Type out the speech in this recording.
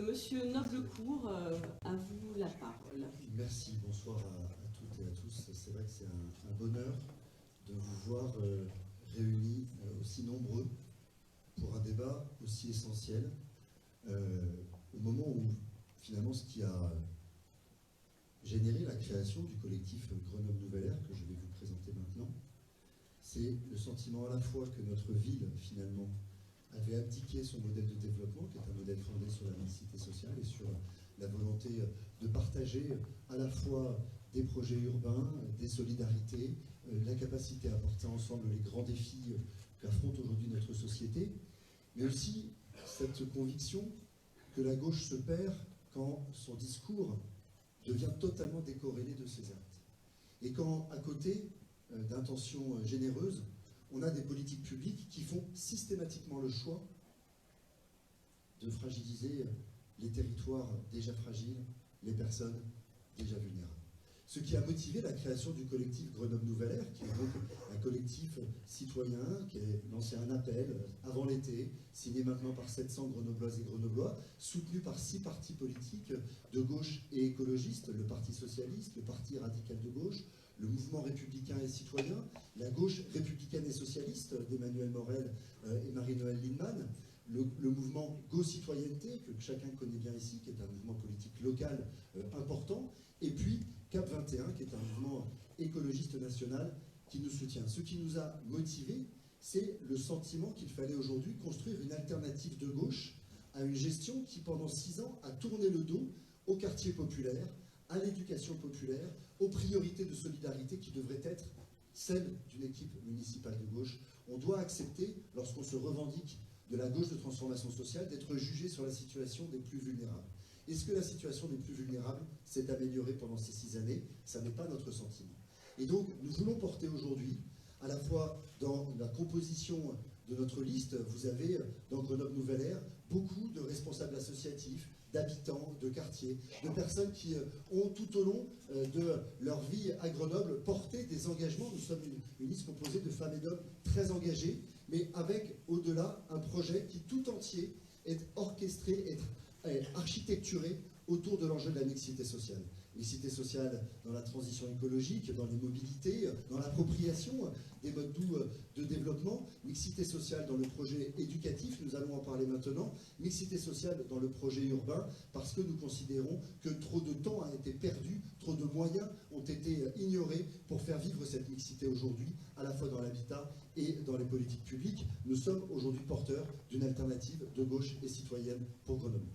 Monsieur Noblecourt, à vous la parole. Merci, bonsoir à toutes et à tous. C'est vrai que c'est un bonheur de vous voir réunis aussi nombreux pour un débat aussi essentiel, au moment où finalement ce qui a généré la création du collectif Grenoble Nouvelle Ère, que je vais vous présenter maintenant, c'est le sentiment à la fois que notre ville finalement avait abdiqué son modèle de développement, qui est un modèle fondé sur la mixité sociale et sur la volonté de partager à la fois des projets urbains, des solidarités, la capacité à porter ensemble les grands défis qu'affronte aujourd'hui notre société, mais aussi cette conviction que la gauche se perd quand son discours devient totalement décorrélé de ses actes. Et quand, à côté d'intentions généreuses, on a des politiques publiques qui font systématiquement le choix de fragiliser les territoires déjà fragiles, les personnes déjà vulnérables. Ce qui a motivé la création du collectif Grenoble Nouvelle Ère, qui est donc un collectif citoyen qui a lancé un appel avant l'été, signé maintenant par 700 grenobloises et grenoblois, soutenu par 6 partis politiques de gauche et écologistes, le Parti socialiste, le Parti radical de gauche, le mouvement républicain et citoyen, la gauche républicaine et socialiste d'Emmanuel Morel et Marie-Noëlle Lienemann, le mouvement Go-Citoyenneté, que chacun connaît bien ici, qui est un mouvement politique local important, et puis CAP 21, qui est un mouvement écologiste national qui nous soutient. Ce qui nous a motivés, c'est le sentiment qu'il fallait aujourd'hui construire une alternative de gauche à une gestion qui, pendant 6 ans, a tourné le dos aux quartiers populaires, à l'éducation populaire, aux priorités de solidarité qui devraient être celles d'une équipe municipale de gauche. On doit accepter, lorsqu'on se revendique de la gauche de transformation sociale, d'être jugé sur la situation des plus vulnérables. Est-ce que la situation des plus vulnérables s'est améliorée pendant ces 6 années? Ça n'est pas notre sentiment. Et donc, nous voulons porter aujourd'hui, à la fois dans la composition de notre liste, vous avez dans Grenoble Nouvelle Ère beaucoup de responsables associatifs, d'habitants, de quartiers, de personnes qui ont tout au long de leur vie à Grenoble porté des engagements. Nous sommes une liste composée de femmes et d'hommes très engagés, mais avec au-delà un projet qui tout entier est orchestré, est architecturé autour de l'enjeu de la mixité sociale. Mixité sociale dans la transition écologique, dans les mobilités, dans l'appropriation des modes doux de développement, mixité sociale dans le projet éducatif, nous allons en parler maintenant, mixité sociale dans le projet urbain, parce que nous considérons que trop de temps a été perdu, trop de moyens ont été ignorés pour faire vivre cette mixité aujourd'hui, à la fois dans l'habitat et dans les politiques publiques. Nous sommes aujourd'hui porteurs d'une alternative de gauche et citoyenne pour Grenoble.